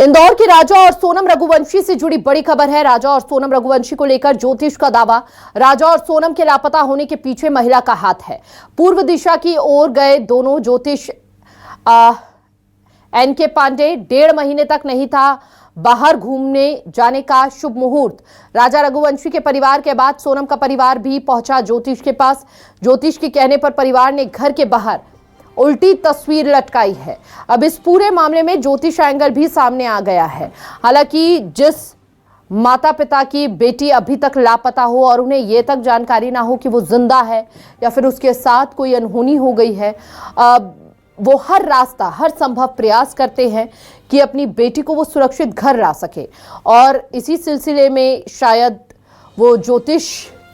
इंदौर के राजा और सोनम रघुवंशी से जुड़ी बड़ी खबर है। राजा और सोनम रघुवंशी को लेकर ज्योतिष का दावा। राजा और सोनम के लापता होने के पीछे महिला का हाथ है। पूर्व दिशा की ओर गए दोनों ज्योतिष एनके पांडे 1.5 महीने तक नहीं था बाहर घूमने जाने का शुभ मुहूर्त। राजा रघुवंशी के परिवार के बाद सोनम का परिवार भी पहुंचा ज्योतिष के पास। ज्योतिष के कहने पर परिवार ने घर के बाहर उल्टी तस्वीर लटकाई है। अब इस पूरे मामले में ज्योतिष एंगल भी सामने आ गया है। हालांकि जिस माता पिता की बेटी अभी तक लापता हो और उन्हें ये तक जानकारी ना हो कि वो जिंदा है या फिर उसके साथ कोई अनहोनी हो गई है, वो हर रास्ता, हर संभव प्रयास करते हैं कि अपनी बेटी को वो सुरक्षित घर ला सके। और इसी सिलसिले में शायद वो ज्योतिष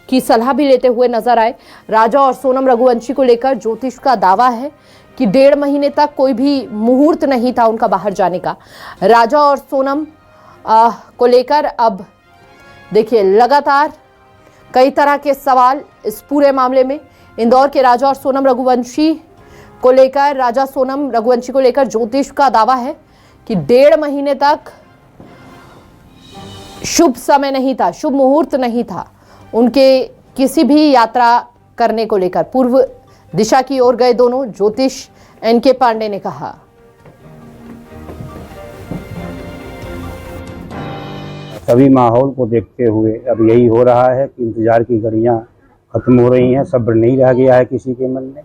की सलाह भी लेते हुए नजर आए। राजा और सोनम रघुवंशी को लेकर ज्योतिष का दावा है कि 1.5 महीने तक कोई भी मुहूर्त नहीं था उनका बाहर जाने का। राजा और सोनम को लेकर अब देखिए लगातार कई तरह के सवाल इस पूरे मामले में। इंदौर के राजा और सोनम रघुवंशी को लेकर, राजा सोनम रघुवंशी को लेकर ज्योतिष का दावा है कि 1.5 महीने तक शुभ समय नहीं था, शुभ मुहूर्त नहीं था उनके किसी भी यात्रा करने को लेकर। पूर्व दिशा की ओर गए दोनों, ज्योतिष एनके पांडे ने कहा। सभी माहौल को देखते हुए अब यही हो रहा है कि इंतजार की घड़ियां खत्म हो रही हैं। सब्र नहीं रह गया है किसी के मन में।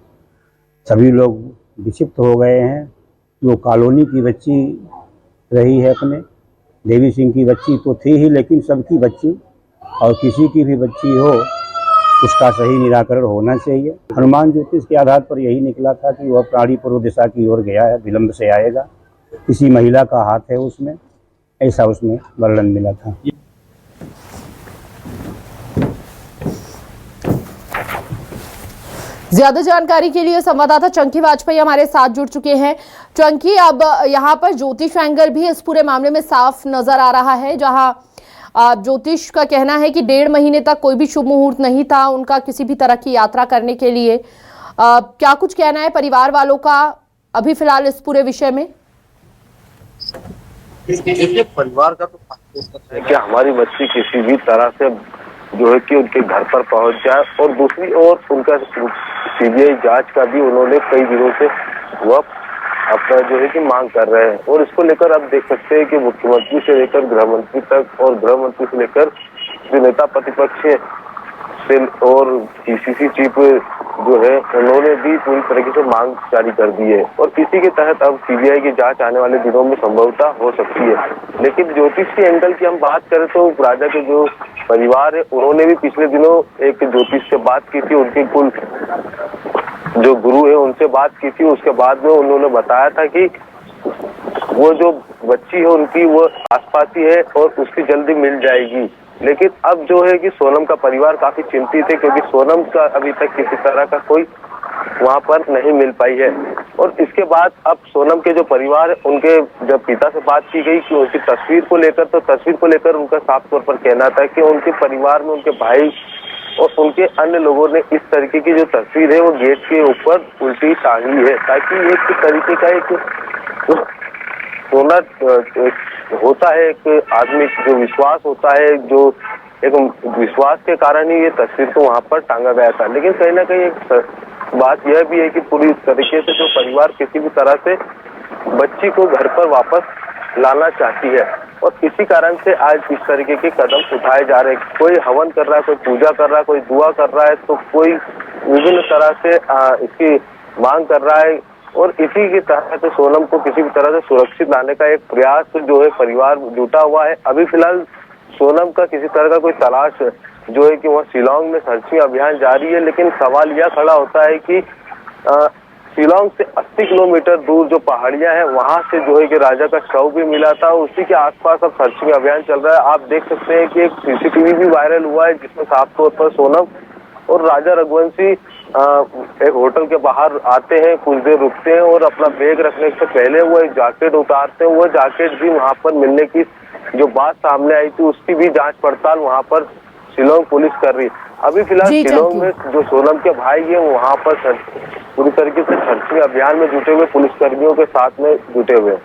सभी लोग विक्षिप्त हो गए हैं। जो कॉलोनी की बच्ची रही है, अपने देवी सिंह की बच्ची तो थी ही, लेकिन सबकी बच्ची और किसी की भी बच्ची हो, उसका सही निराकरण होना चाहिए। हनुमान ज्योतिष के आधार पर यही निकला था कि वह प्राणी पूर्व दिशा की ओर गया है, विलंब से आएगा। किसी महिला का हाथ है उसमें, ऐसा उसमें वर्णन मिला था। ज्यादा जानकारी के लिए संवाददाता चंकी वाजपेयी हमारे साथ जुड़ चुके हैं। चंकी, अब यहाँ पर ज्योतिष एंगल भी इस पूरे मामले में साफ नजर आ रहा है, जहां ज्योतिष का कहना है कि 1.5 महीने तक कोई भी शुभ मुहूर्त नहीं था उनका किसी भी तरह की यात्रा करने के लिए। क्या कुछ कहना है परिवार वालों का अभी फिलहाल इस पूरे विषय में? देखिए, परिवार का तो है कि हमारी बच्ची किसी भी तरह से जो है कि उनके घर पर पहुंच जाए, और दूसरी ओर उनका सीबीआई जांच का भी उन्होंने कई दिनों से वह अपना जो है कि मांग कर रहे हैं। और इसको लेकर आप देख सकते हैं कि मुख्यमंत्री से लेकर गृह मंत्री तक और गृह मंत्री से लेकर जो नेता प्रतिपक्ष से और पीसीसी चीफ जो है उन्होंने भी पूरी तरीके से मांग जारी कर दी है। और इसी के तहत अब सीबीआई की जांच आने वाले दिनों में संभवतः हो सकती है। लेकिन ज्योतिष के एंगल की हम बात करें तो राजा के जो परिवार है उन्होंने भी पिछले दिनों एक ज्योतिष से बात की थी, उनके कुल जो गुरु है उनसे बात की थी। उसके बाद में उन्होंने बताया था कि वो जो बच्ची है उनकी वो आसपास ही है और उसकी जल्दी मिल जाएगी। लेकिन अब जो है कि सोनम का परिवार काफी चिंतित है, क्योंकि सोनम का अभी तक किसी तरह का कोई वहां पर नहीं मिल पाई है। और इसके बाद अब सोनम के जो परिवार है उनके जब पिता से बात की गई कि उनकी तस्वीर को लेकर, तो तस्वीर को लेकर उनका साफ तौर पर कहना था कि उनके परिवार में उनके भाई और उनके अन्य लोगों ने इस तरीके की जो तस्वीर है वो गेट के ऊपर उल्टी टांगी है, ताकि एक तरीके का एक सोना होता है, एक आदमी जो विश्वास होता है, जो एक विश्वास के कारण ही ये तस्वीर को वहां पर टांगा गया था। लेकिन कहीं ना कहीं एक बात यह भी है कि पूरी तरीके से जो परिवार किसी भी तरह से बच्ची को घर पर वापस लाना चाहती है, और इसी कारण से आज इस तरीके के कदम उठाए जा रहे हैं। कोई हवन कर रहा है, कोई पूजा कर रहा है, कोई दुआ कर रहा है, तो कोई विभिन्न तरह से इसकी मांग कर रहा है। और इसी के तहत सोनम को किसी भी तरह से सुरक्षित लाने का एक प्रयास जो है परिवार जुटा हुआ है। अभी फिलहाल सोनम का किसी तरह का कोई तलाश जो है कि वह शिलांग में सर्चिंग अभियान जारी है। लेकिन सवाल यह खड़ा होता है कि शिलांग से 80 किलोमीटर दूर जो पहाड़ियां हैं वहां से जो है कि राजा का शव भी मिला था, उसी के आसपास अब सर्चिंग अभियान चल रहा है। आप देख सकते हैं कि एक सीसीटीवी भी वायरल हुआ है जिसमें साफ तौर पर सोनम और राजा रघुवंशी एक होटल के बाहर आते हैं, कुछ देर रुकते हैं और अपना बैग रखने से पहले वो एक जैकेट उतारते हैं। वो जैकेट भी वहां पर मिलने की जो बात सामने आई थी उसकी भी जांच पड़ताल वहां पर शिलांग पुलिस कर रही है। अभी फिलहाल शिलांग में जो सोनम के भाई है वहां पर पूरी तरीके से सर्चिंग अभियान में जुटे हुए पुलिसकर्मियों के साथ में जुटे हुए।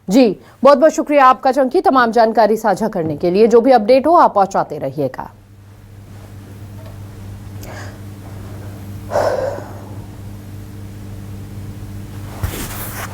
जी, बहुत बहुत शुक्रिया आपका चंकी, तमाम जानकारी साझा करने के लिए। जो भी अपडेट हो आप पहुंचाते रहिएगा।